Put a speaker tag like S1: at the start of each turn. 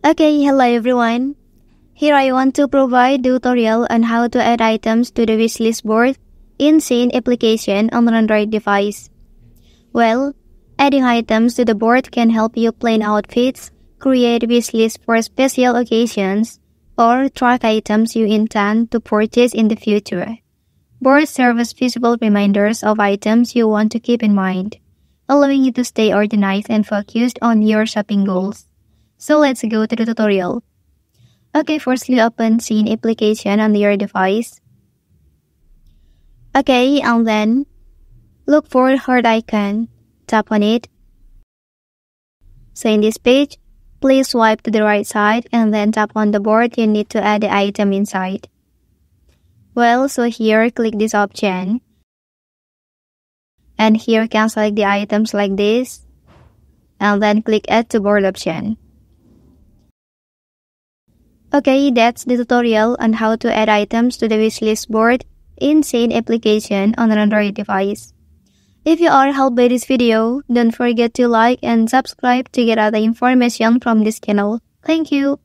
S1: Okay, hello everyone. Here I want to provide tutorial on how to add items to the wishlist board in Shein application on an Android device. Well, adding items to the board can help you plan outfits, create wishlists for special occasions, or track items you intend to purchase in the future. Boards serve as visual reminders of items you want to keep in mind, allowing you to stay organized and focused on your shopping goals. So let's go to the tutorial. Okay, firstly open Shein application on your device. Okay, and then look for heart icon. Tap on it. So in this page, please swipe to the right side and then tap on the board you need to add the item inside. Well, so here click this option. And here you can select the items like this. And then click add to board option. Okay, that's the tutorial on how to add items to the wishlist board in Shein application on an Android device. If you are helped by this video, don't forget to like and subscribe to get other information from this channel. Thank you.